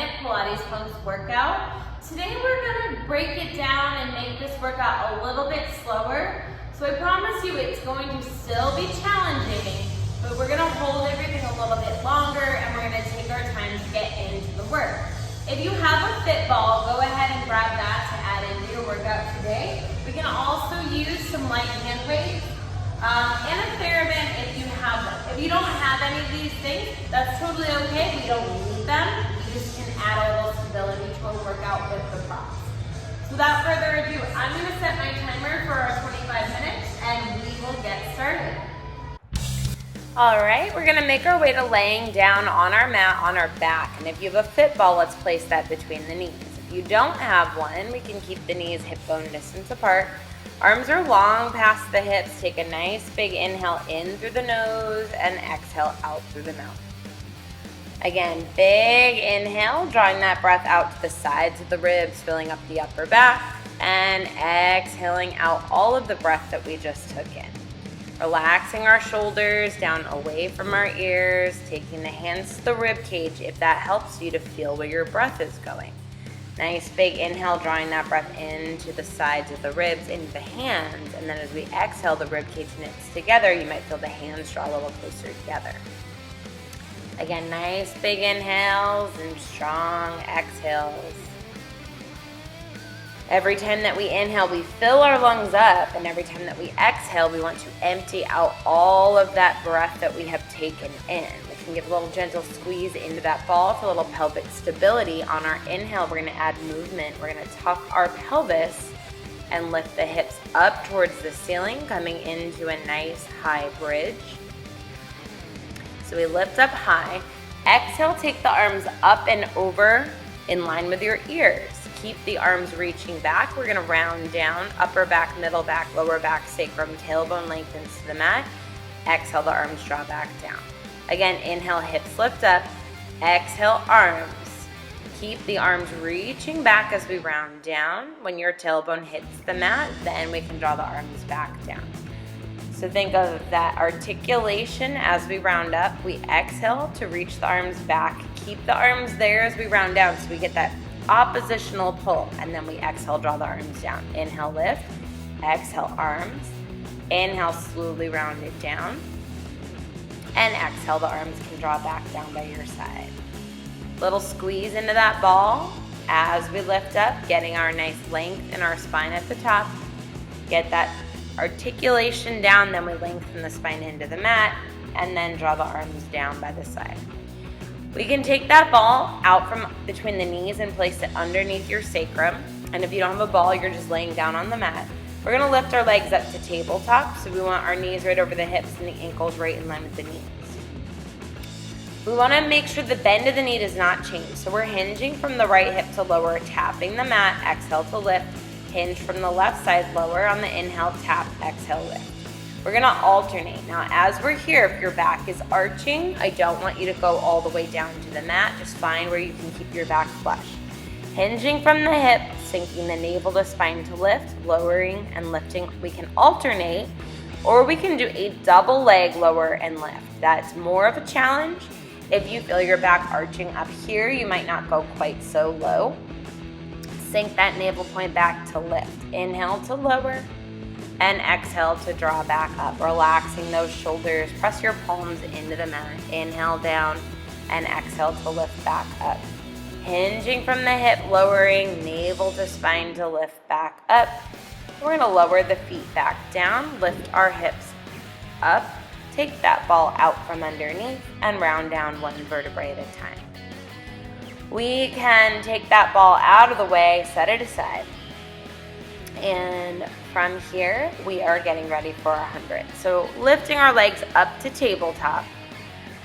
5-minute Pilates Punx workout. Today we're going to break it down and make this workout a little bit slower. So I promise you it's going to still be challenging, but we're going to hold everything a little bit longer and we're going to take our time to get into the work. If you have a fit ball, go ahead and grab that to add into your workout today. We can also use some light hand weights and a theraband if you have them. If you don't have any of these things, that's totally okay. We don't need them. You just can add a little stability to a workout with the props. So without further ado, I'm going to set my timer for our 25 minutes and we will get started. All right, we're gonna make our way to laying down on our mat on our back. And if you have a fit ball, let's place that between the knees. If you don't have one, we can keep the knees hip bone distance apart. Arms are long past the hips. Take a nice big inhale in through the nose and exhale out through the mouth. Again, big inhale, drawing that breath out to the sides of the ribs, filling up the upper back, and exhaling out all of the breath that we just took in. Relaxing our shoulders down away from our ears, taking the hands to the rib cage if that helps you to feel where your breath is going. Nice big inhale, drawing that breath into the sides of the ribs, into the hands, and then as we exhale, the rib cage knits together. You might feel the hands draw a little closer together. Again, nice big inhales and strong exhales. Every time that we inhale, we fill our lungs up, and every time that we exhale, we want to empty out all of that breath that we have taken in. We can give a little gentle squeeze into that ball for a little pelvic stability. On our inhale, we're going to add movement. We're going to tuck our pelvis and lift the hips up towards the ceiling, coming into a nice high bridge. So we lift up high. Exhale, take the arms up and over in line with your ears. Keep the arms reaching back. We're gonna round down, upper back, middle back, lower back, sacrum, tailbone lengthens to the mat. Exhale, the arms draw back down. Again, inhale, hips lift up. Exhale, arms. Keep the arms reaching back as we round down. When your tailbone hits the mat, then we can draw the arms back down. So think of that articulation as we round up. We exhale to reach the arms back. Keep the arms there as we round down so we get that oppositional pull, and then we exhale, draw the arms down. Inhale, lift. Exhale, arms. Inhale, slowly round it down. And exhale, the arms can draw back down by your side. Little squeeze into that ball as we lift up, getting our nice length in our spine at the top. Get that articulation down, then we lengthen the spine into the mat, and then draw the arms down by the side. We can take that ball out from between the knees and place it underneath your sacrum. And if you don't have a ball, you're just laying down on the mat. We're gonna lift our legs up to tabletop. So we want our knees right over the hips and the ankles right in line with the knees. We wanna make sure the bend of the knee does not change. So we're hinging from the right hip to lower, tapping the mat, exhale to lift. Hinge from the left side, lower on the inhale, tap, exhale, lift. We're gonna alternate. Now, as we're here, if your back is arching, I don't want you to go all the way down to the mat. Just find where you can keep your back flush. Hinging from the hip, sinking the navel to spine to lift, lowering and lifting. We can alternate, or we can do a double leg lower and lift. That's more of a challenge. If you feel your back arching up here, you might not go quite so low. Sink that navel point back to lift. Inhale to lower. And exhale to draw back up, relaxing those shoulders. Press your palms into the mat. Inhale down and exhale to lift back up. Hinging from the hip, lowering, navel to spine to lift back up. We're gonna lower the feet back down, lift our hips up, take that ball out from underneath and round down one vertebrae at a time. We can take that ball out of the way, set it aside. And from here, we are getting ready for 100. So lifting our legs up to tabletop.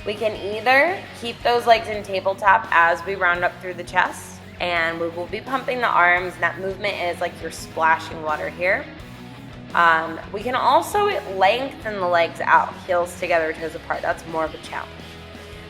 We can either keep those legs in tabletop as we round up through the chest, and we will be pumping the arms. And that movement is like you're splashing water here. We can also lengthen the legs out, heels together, toes apart. That's more of a challenge.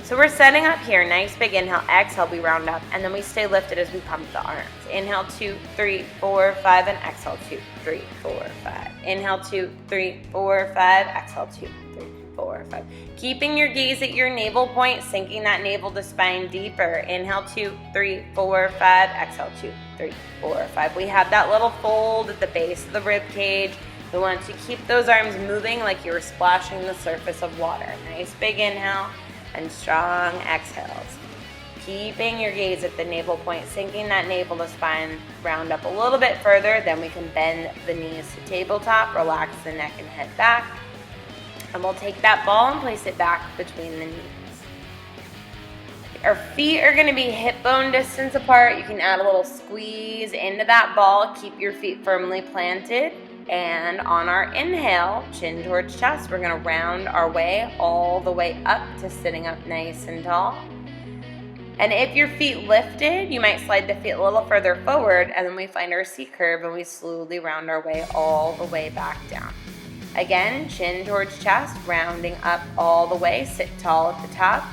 So we're setting up here, nice big inhale, exhale, we round up, and then we stay lifted as we pump the arms. Inhale, 2, 3, 4, 5, and exhale, 2, 3, 4, 5. Inhale, 2, 3, 4, 5, exhale, 2, 3, 4, 5. Keeping your gaze at your navel point, sinking that navel to spine deeper. Inhale, 2, 3, 4, 5. Exhale, 2, 3, 4, 5. We have that little fold at the base of the rib cage. We want to keep those arms moving like you were splashing the surface of water. Nice big inhale and strong exhales. Keeping your gaze at the navel point, sinking that navel to spine, round up a little bit further, then we can bend the knees to tabletop, relax the neck and head back, and we'll take that ball and place it back between the knees. Our feet are gonna be hip bone distance apart. You can add a little squeeze into that ball, keep your feet firmly planted, and on our inhale, chin towards chest, we're gonna round our way all the way up to sitting up nice and tall. And if your feet lifted, you might slide the feet a little further forward, and then we find our C curve and we slowly round our way all the way back down. Again, chin towards chest, rounding up all the way, sit tall at the top,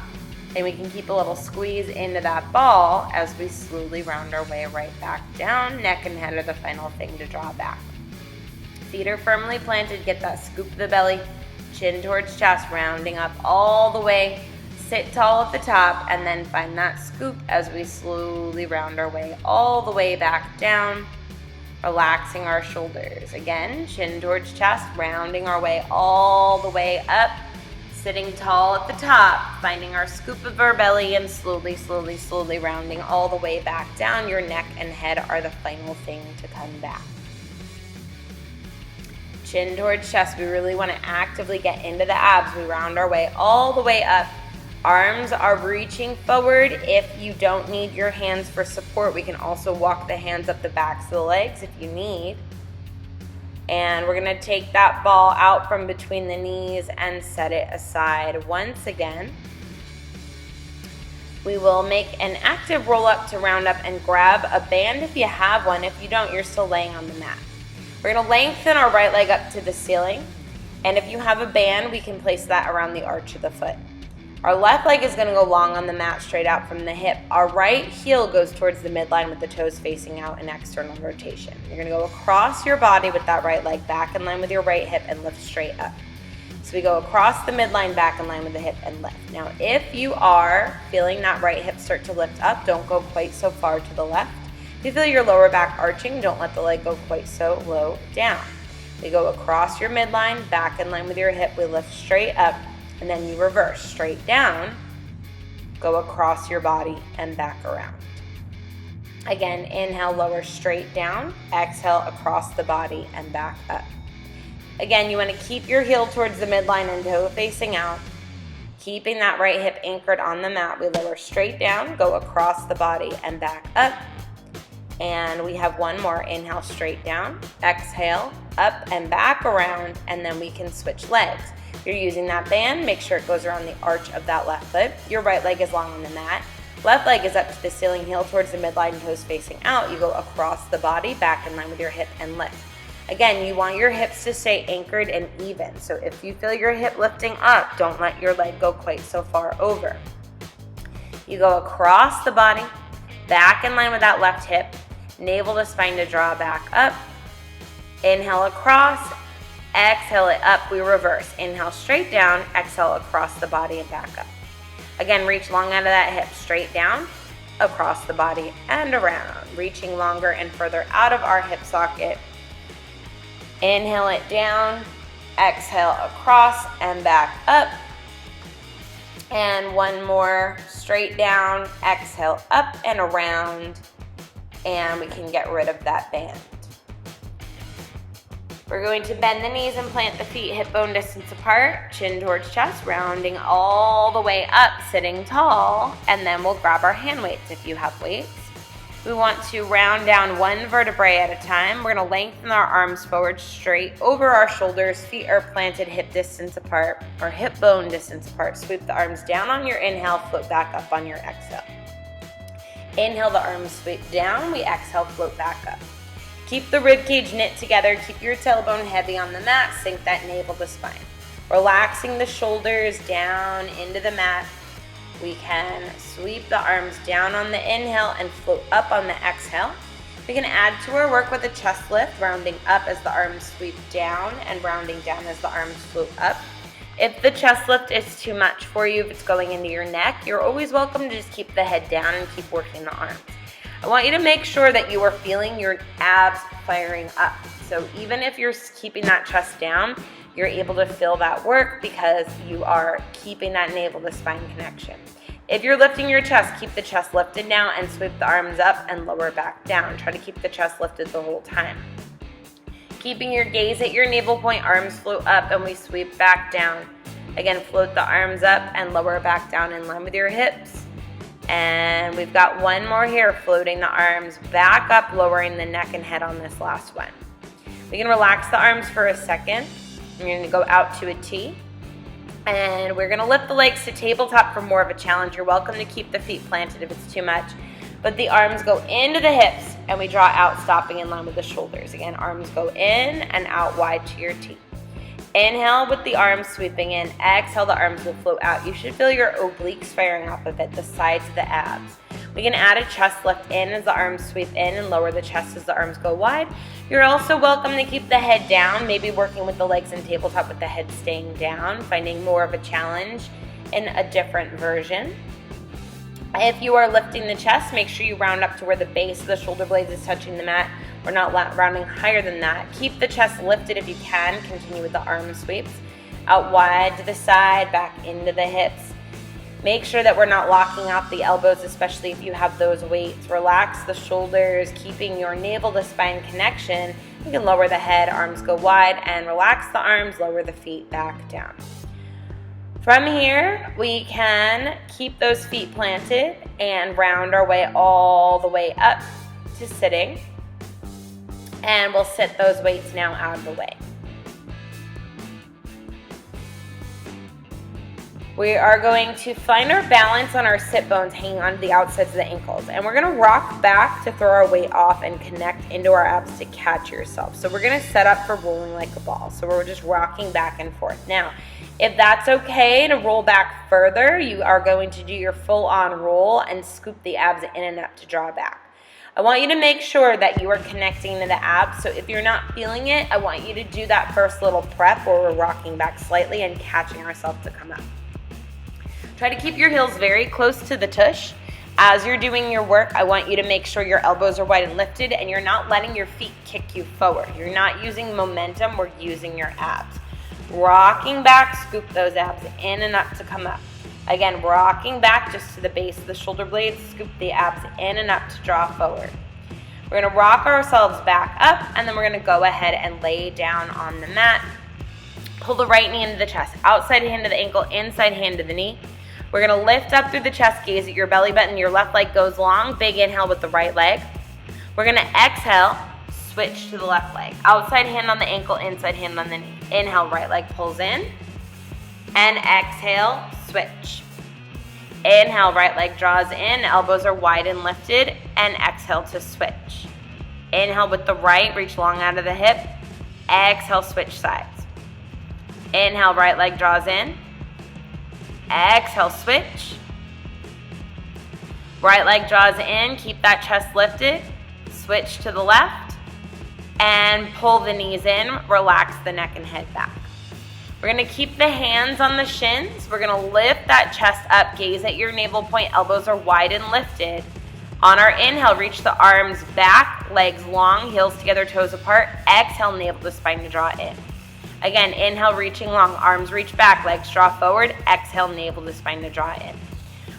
and we can keep a little squeeze into that ball as we slowly round our way right back down. Neck and head are the final thing to draw back. Feet are firmly planted, get that scoop of the belly, chin towards chest, rounding up all the way, sit tall at the top, and then find that scoop as we slowly round our way all the way back down, relaxing our shoulders. Again, chin towards chest, rounding our way all the way up, sitting tall at the top, finding our scoop of our belly, and slowly, slowly, slowly rounding all the way back down. Your neck and head are the final thing to come back. Chin towards chest, we really want to actively get into the abs. We round our way all the way up. Arms are reaching forward. If you don't need your hands for support, we can also walk the hands up the backs of the legs if you need. And we're gonna take that ball out from between the knees and set it aside once again. We will make an active roll up to round up and grab a band if you have one. If you don't, you're still laying on the mat. We're gonna lengthen our right leg up to the ceiling. And if you have a band, we can place that around the arch of the foot. Our left leg is going to go long on the mat, straight out from the hip. Our right heel goes towards the midline with the toes facing out in external rotation. You're going to go across your body with that right leg, back in line with your right hip, and lift straight up. So we go across the midline, back in line with the hip, and lift. Now, if you are feeling that right hip start to lift up, don't go quite so far to the left. If you feel your lower back arching, don't let the leg go quite so low down. We go across your midline, back in line with your hip, we lift straight up, and then you reverse straight down, go across your body and back around. Again, inhale, lower straight down, exhale across the body and back up. Again, you want to keep your heel towards the midline and toe facing out, keeping that right hip anchored on the mat. We lower straight down, go across the body and back up. And we have one more. Inhale, straight down, exhale, up and back around, and then we can switch legs. If you're using that band, make sure it goes around the arch of that left foot. Your right leg is long on the mat. Left leg is up to the ceiling, heel towards the midline, toes facing out. You go across the body, back in line with your hip and lift. Again, you want your hips to stay anchored and even. So if you feel your hip lifting up, don't let your leg go quite so far over. You go across the body, back in line with that left hip, navel to spine to draw back up. Inhale across, exhale it up, we reverse. Inhale straight down, exhale across the body and back up. Again, reach long out of that hip, straight down, across the body and around. Reaching longer and further out of our hip socket. Inhale it down, exhale across and back up. And one more, straight down, exhale up and around. And we can get rid of that band. We're going to bend the knees and plant the feet hip bone distance apart, chin towards chest, rounding all the way up, sitting tall, and then we'll grab our hand weights if you have weights. We want to round down one vertebrae at a time. We're going to lengthen our arms forward, straight over our shoulders. Feet are planted hip distance apart, or hip bone distance apart. Sweep the arms down on your inhale, float back up on your exhale. Inhale, the arms sweep down. We exhale, float back up. Keep the rib cage knit together. Keep your tailbone heavy on the mat. Sink that navel to spine. Relaxing the shoulders down into the mat. We can sweep the arms down on the inhale and float up on the exhale. We can add to our work with a chest lift, rounding up as the arms sweep down and rounding down as the arms float up. If the chest lift is too much for you, if it's going into your neck, you're always welcome to just keep the head down and keep working the arms. I want you to make sure that you are feeling your abs firing up. So even if you're keeping that chest down, you're able to feel that work because you are keeping that navel to spine connection. If you're lifting your chest, keep the chest lifted now and sweep the arms up and lower back down. Try to keep the chest lifted the whole time. Keeping your gaze at your navel point, arms float up and we sweep back down. Again, float the arms up and lower back down in line with your hips. And we've got one more here, floating the arms back up, lowering the neck and head on this last one. We can relax the arms for a second. We're going to go out to a T. And we're going to lift the legs to tabletop for more of a challenge. You're welcome to keep the feet planted if it's too much. But the arms go into the hips and we draw out, stopping in line with the shoulders. Again, arms go in and out wide to your T. Inhale with the arms sweeping in. Exhale, the arms will float out. You should feel your obliques firing off of it, the sides of the abs. We can add a chest lift in as the arms sweep in and lower the chest as the arms go wide. You're also welcome to keep the head down, maybe working with the legs in tabletop with the head staying down, finding more of a challenge in a different version. If you are lifting the chest, make sure you round up to where the base of the shoulder blades is touching the mat. We're not rounding higher than that. Keep the chest lifted if you can. Continue with the arm sweeps. Out wide to the side, back into the hips. Make sure that we're not locking out the elbows, especially if you have those weights. Relax the shoulders, keeping your navel to spine connection. You can lower the head, arms go wide, and relax the arms, lower the feet back down. From here, we can keep those feet planted and round our way all the way up to sitting. And we'll sit those weights now out of the way. We are going to find our balance on our sit bones hanging onto the outsides of the ankles. And we're going to rock back to throw our weight off and connect into our abs to catch yourself. So we're going to set up for rolling like a ball. So we're just rocking back and forth. Now, if that's okay to roll back further, you are going to do your full-on roll and scoop the abs in and up to draw back. I want you to make sure that you are connecting to the abs. So if you're not feeling it, I want you to do that first little prep where we're rocking back slightly and catching ourselves to come up. Try to keep your heels very close to the tush. As you're doing your work, I want you to make sure your elbows are wide and lifted and you're not letting your feet kick you forward. You're not using momentum, we're using your abs. Rocking back, scoop those abs in and up to come up. Again, rocking back just to the base of the shoulder blades, scoop the abs in and up to draw forward. We're going to rock ourselves back up and then we're going to go ahead and lay down on the mat. Pull the right knee into the chest, outside hand to the ankle, inside hand to the knee. We're going to lift up through the chest, gaze at your belly button. Your left leg goes long. Big inhale with the right leg. We're going to exhale, switch to the left leg. Outside hand on the ankle, inside hand on the knee. Inhale, right leg pulls in. And exhale, switch. Inhale, right leg draws in. Elbows are wide and lifted. And exhale to switch. Inhale with the right, reach long out of the hip. Exhale, switch sides. Inhale, right leg draws in. Exhale, switch. Right leg draws in, keep that chest lifted. Switch to the left and pull the knees in, relax the neck and head back. We're going to keep the hands on the shins. We're going to lift that chest up, gaze at your navel point, elbows are wide and lifted. On our inhale, reach the arms back, legs long, heels together, toes apart. Exhale, navel to spine to draw in. Again, inhale, reaching long, arms reach back, legs draw forward. Exhale, navel to spine to draw in.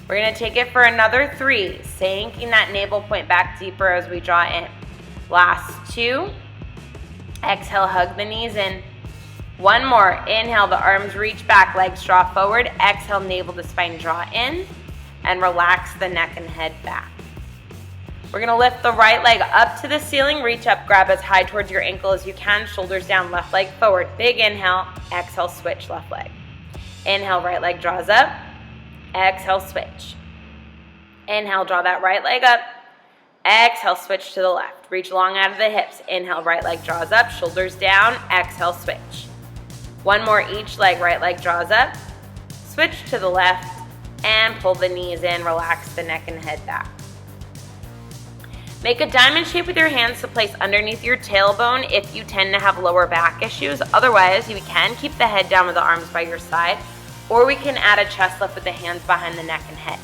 We're going to take it for another 3, sinking that navel point back deeper as we draw in. Last 2. Exhale, hug the knees in. 1 more. Inhale, the arms reach back, legs draw forward. Exhale, navel to spine, draw in. And relax the neck and head back. We're going to lift the right leg up to the ceiling. Reach up, grab as high towards your ankle as you can. Shoulders down, left leg forward. Big inhale. Exhale, switch left leg. Inhale, right leg draws up. Exhale, switch. Inhale, draw that right leg up. Exhale, switch to the left. Reach long out of the hips. Inhale, right leg draws up. Shoulders down. Exhale, switch. 1 more each leg. Right leg draws up. Switch to the left. And pull the knees in. Relax the neck and head back. Make a diamond shape with your hands to place underneath your tailbone if you tend to have lower back issues. Otherwise, you can keep the head down with the arms by your side, or we can add a chest lift with the hands behind the neck and head.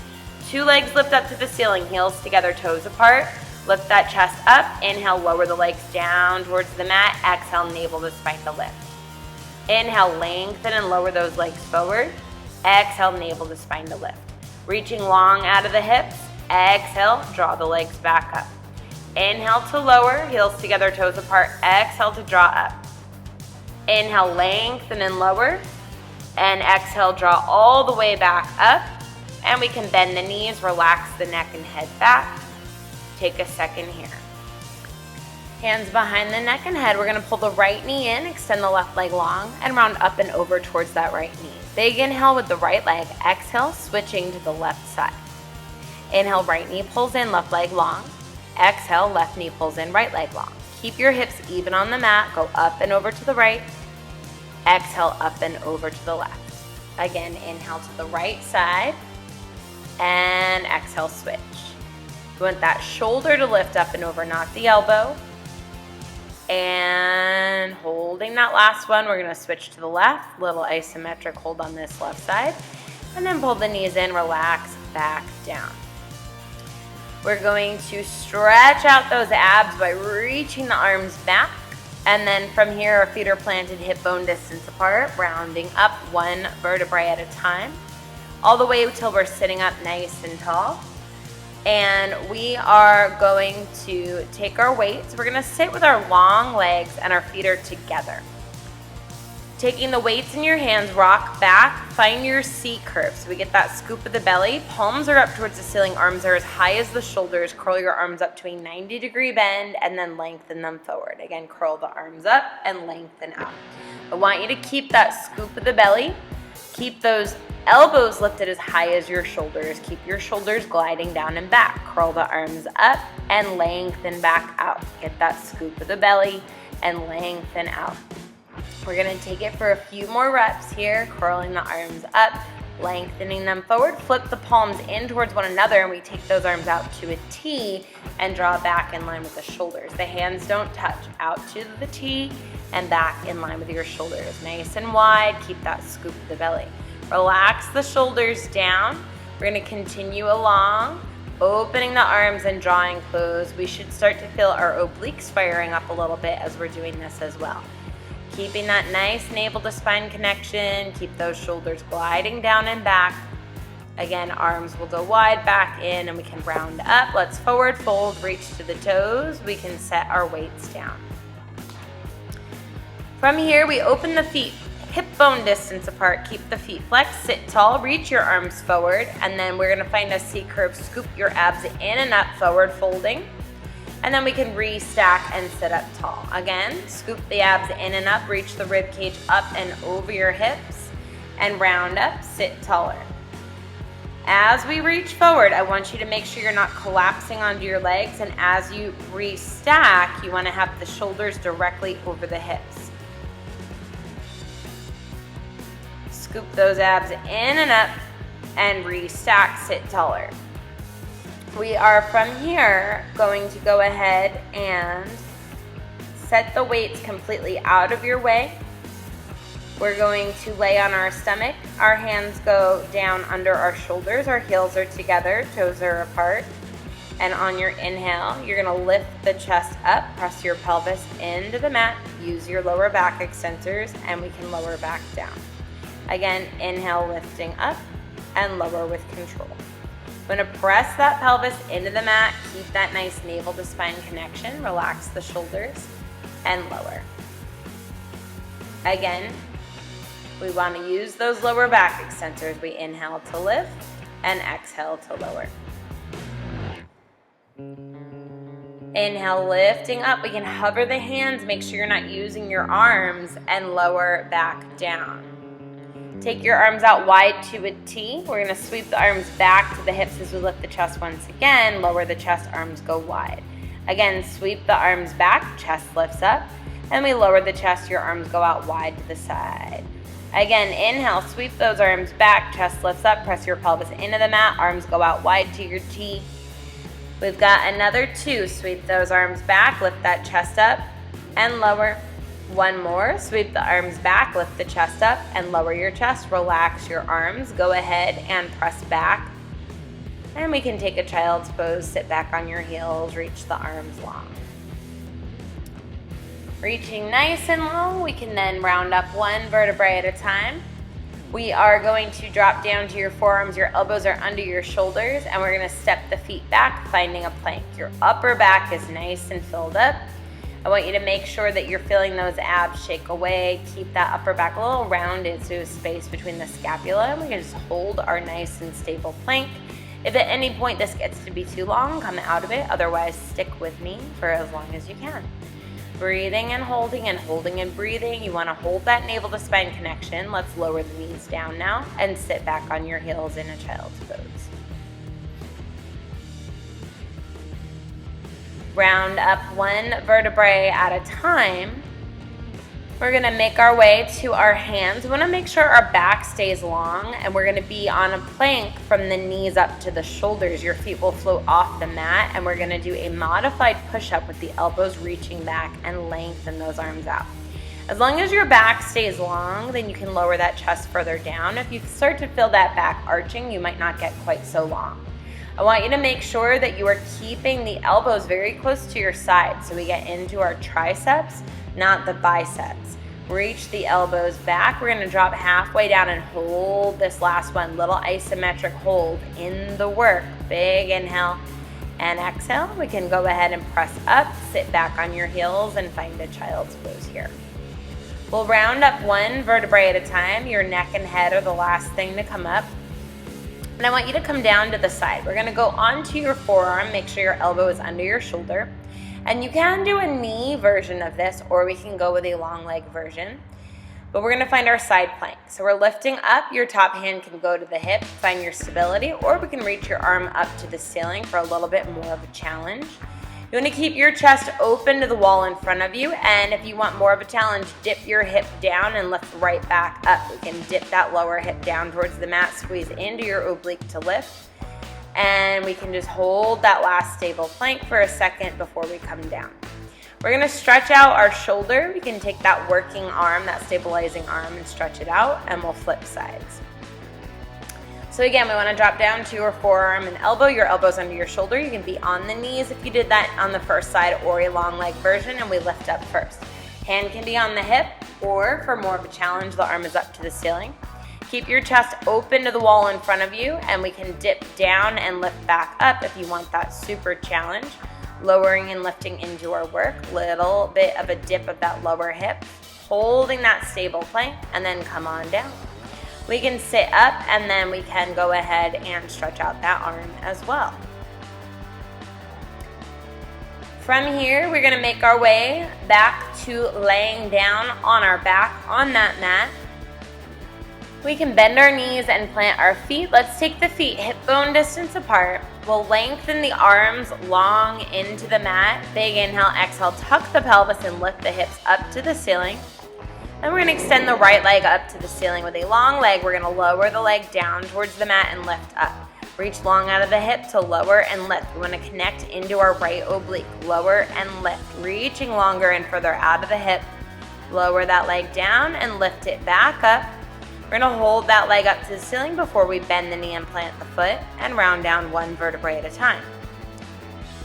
2 legs lift up to the ceiling, heels together, toes apart. Lift that chest up. Inhale, lower the legs down towards the mat. Exhale, navel to spine to lift. Inhale, lengthen and lower those legs forward. Exhale, navel to spine to lift. Reaching long out of the hips. Exhale, draw the legs back up. Inhale to lower, heels together, toes apart. Exhale to draw up. Inhale, lengthen and lower. And exhale, draw all the way back up. And we can bend the knees, relax the neck and head back. Take a second here. Hands behind the neck and head. We're going to pull the right knee in, extend the left leg long, and round up and over towards that right knee. Big inhale with the right leg. Exhale, switching to the left side. Inhale, right knee pulls in, left leg long. Exhale, left knee pulls in, right leg long. Keep your hips even on the mat. Go up and over to the right. Exhale, up and over to the left. Again, inhale to the right side. And exhale, switch. You want that shoulder to lift up and over, not the elbow. And holding that last one, we're going to switch to the left. Little isometric hold on this left side. And then pull the knees in, relax, back down. We're going to stretch out those abs by reaching the arms back. And then from here, our feet are planted hip bone distance apart, rounding up 1 vertebrae at a time, all the way until we're sitting up nice and tall. And we are going to take our weights. We're going to sit with our long legs and our feet are together. Taking the weights in your hands, rock back, find your C curve. So we get that scoop of the belly. Palms are up towards the ceiling, arms are as high as the shoulders. Curl your arms up to a 90-degree bend and then lengthen them forward. Again, curl the arms up and lengthen out. I want you to keep that scoop of the belly. Keep those elbows lifted as high as your shoulders. Keep your shoulders gliding down and back. Curl the arms up and lengthen back out. Get that scoop of the belly and lengthen out. We're going to take it for a few more reps here, curling the arms up, lengthening them forward. Flip the palms in towards one another and we take those arms out to a T and draw back in line with the shoulders. The hands don't touch. Out to the T and back in line with your shoulders. Nice and wide. Keep that scoop of the belly. Relax the shoulders down. We're going to continue along, opening the arms and drawing close. We should start to feel our obliques firing up a little bit as we're doing this as well. Keeping that nice navel to spine connection. Keep those shoulders gliding down and back. Again, arms will go wide back in and we can round up. Let's forward fold, reach to the toes. We can set our weights down. From here, we open the feet hip bone distance apart. Keep the feet flexed, sit tall, reach your arms forward, and then we're gonna find a C curve. Scoop your abs in and up, forward folding. And then we can restack and sit up tall. Again, scoop the abs in and up, reach the rib cage up and over your hips, and round up, sit taller. As we reach forward, I want you to make sure you're not collapsing onto your legs, and as you restack, you want to have the shoulders directly over the hips. Scoop those abs in and up, and restack, sit taller. We are from here going to go ahead and set the weights completely out of your way. We're going to lay on our stomach. Our hands go down under our shoulders. Our heels are together, toes are apart. And on your inhale, you're gonna lift the chest up, press your pelvis into the mat, use your lower back extensors, and we can lower back down. Again, inhale, lifting up, and lower with control. I'm going to press that pelvis into the mat, keep that nice navel to spine connection, relax the shoulders, and lower. Again, we want to use those lower back extensors. We inhale to lift and exhale to lower. Inhale, lifting up. We can hover the hands, make sure you're not using your arms, and lower back down. Take your arms out wide to a T. We're going to sweep the arms back to the hips as we lift the chest once again. Lower the chest, arms go wide. Again, sweep the arms back, chest lifts up. And we lower the chest, your arms go out wide to the side. Again, inhale, sweep those arms back, chest lifts up, press your pelvis into the mat, arms go out wide to your T. We've got another 2. Sweep those arms back, lift that chest up and lower. 1 more. Sweep the arms back, lift the chest up and lower your chest. Relax your arms. Go ahead and press back. And we can take a child's pose, sit back on your heels, reach the arms long. Reaching nice and long, we can then round up 1 vertebrae at a time. We are going to drop down to your forearms, your elbows are under your shoulders, and we're gonna step the feet back, finding a plank. Your upper back is nice and filled up. I want you to make sure that you're feeling those abs shake away. Keep that upper back a little rounded so space between the scapula, and we can just hold our nice and stable plank. If at any point this gets to be too long, come out of it. Otherwise, stick with me for as long as you can. Breathing and holding and breathing. You want to hold that navel to spine connection. Let's lower the knees down now and sit back on your heels in a child's pose. Round up 1 vertebrae at a time. We're going to make our way to our hands. We want to make sure our back stays long, and we're going to be on a plank from the knees up to the shoulders. Your feet will float off the mat, and we're going to do a modified push-up with the elbows reaching back and lengthen those arms out. As long as your back stays long, then you can lower that chest further down. If you start to feel that back arching, you might not get quite so long. I want you to make sure that you are keeping the elbows very close to your side so we get into our triceps, not the biceps. Reach the elbows back. We're going to drop halfway down and hold this last one. Little isometric hold in the work. Big inhale and exhale. We can go ahead and press up, sit back on your heels, and find a child's pose here. We'll round up 1 vertebrae at a time. Your neck and head are the last thing to come up. And I want you to come down to the side. We're going to go onto your forearm. Make sure your elbow is under your shoulder. And you can do a knee version of this, or we can go with a long leg version. But we're going to find our side plank. So we're lifting up. Your top hand can go to the hip, find your stability, or we can reach your arm up to the ceiling for a little bit more of a challenge. You want to keep your chest open to the wall in front of you, and if you want more of a challenge, dip your hip down and lift right back up. We can dip that lower hip down towards the mat, squeeze into your oblique to lift. And we can just hold that last stable plank for a second before we come down. We're going to stretch out our shoulder. We can take that working arm, that stabilizing arm, and stretch it out, and we'll flip sides. So again, we want to drop down to your forearm and elbow. Your elbow's under your shoulder. You can be on the knees if you did that on the first side, or a long leg version, and we lift up first. Hand can be on the hip, or for more of a challenge, the arm is up to the ceiling. Keep your chest open to the wall in front of you, and we can dip down and lift back up if you want that super challenge. Lowering and lifting into our work. Little bit of a dip of that lower hip, holding that stable plank, and then come on down. We can sit up, and then we can go ahead and stretch out that arm as well. From here, we're going to make our way back to laying down on our back on that mat. We can bend our knees and plant our feet. Let's take the feet hip bone distance apart. We'll lengthen the arms long into the mat. Big inhale, exhale, tuck the pelvis and lift the hips up to the ceiling. Then we're going to extend the right leg up to the ceiling with a long leg. We're going to lower the leg down towards the mat and lift up. Reach long out of the hip to lower and lift. We want to connect into our right oblique. Lower and lift. Reaching longer and further out of the hip. Lower that leg down and lift it back up. We're going to hold that leg up to the ceiling before we bend the knee and plant the foot, and round down 1 vertebrae at a time.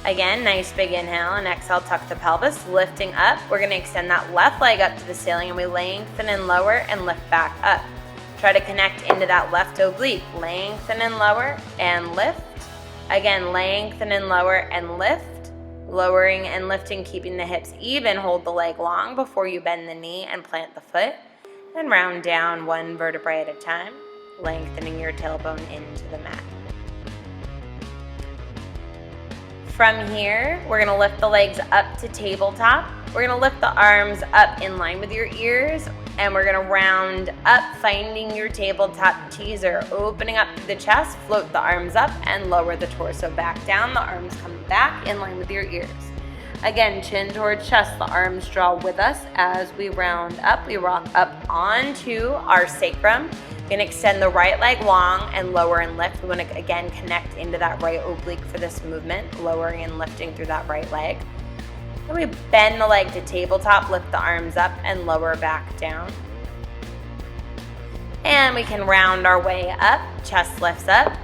Again, nice big inhale and exhale, tuck the pelvis, lifting up. We're going to extend that left leg up to the ceiling, and we lengthen and lower and lift back up. Try to connect into that left oblique. Lengthen and lower and lift. Again, lengthen and lower and lift. Lowering and lifting, keeping the hips even. Hold the leg long before you bend the knee and plant the foot. And round down 1 vertebrae at a time, lengthening your tailbone into the mat. From here, we're going to lift the legs up to tabletop. We're going to lift the arms up in line with your ears, and we're going to round up, finding your tabletop teaser. Opening up the chest, float the arms up, and lower the torso back down. The arms come back in line with your ears. Again, chin towards chest, the arms draw with us as we round up. We rock up onto our sacrum. We're gonna extend the right leg long and lower and lift. We wanna, again, connect into that right oblique for this movement, lowering and lifting through that right leg. Then we bend the leg to tabletop, lift the arms up and lower back down. And we can round our way up, chest lifts up,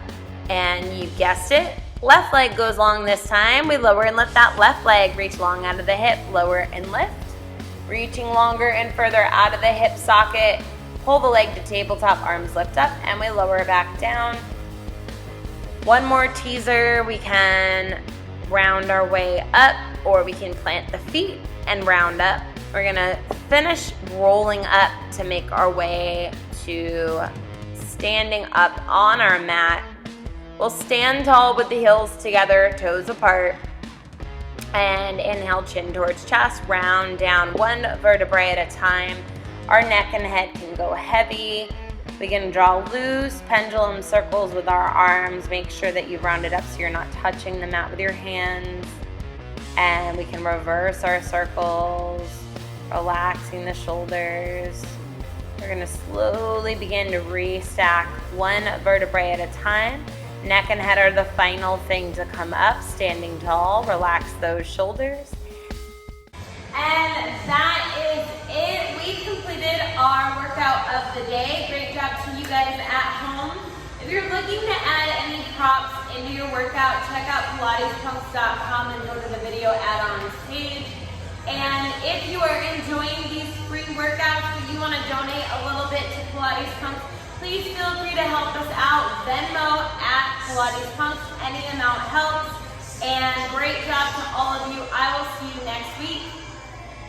and you guessed it, left leg goes long this time. We lower and lift that left leg, reach long out of the hip, lower and lift. Reaching longer and further out of the hip socket, pull the leg to tabletop, arms lift up, and we lower back down. One more teaser, we can round our way up, or we can plant the feet and round up. We're gonna finish rolling up to make our way to standing up on our mat. We'll stand tall with the heels together, toes apart, and inhale, chin towards chest, round down one vertebrae at a time. Our neck and head can go heavy. We can draw loose pendulum circles with our arms. Make sure that you've rounded up so you're not touching the mat with your hands. And we can reverse our circles, relaxing the shoulders. We're gonna slowly begin to restack one vertebrae at a time. Neck and head are the final thing to come up. Standing tall, relax those shoulders. And that is it. We've completed our workout of the day. Great job to you guys at home. If you're looking to add any props into your workout, check out pilatespunx.com and go to the video add-ons page. And if you are enjoying these free workouts but you want to donate a little bit to Pilates Punx, please feel free to help us out. Venmo at Pilates Punx. Any amount helps. And great job to all of you. I will see you next week.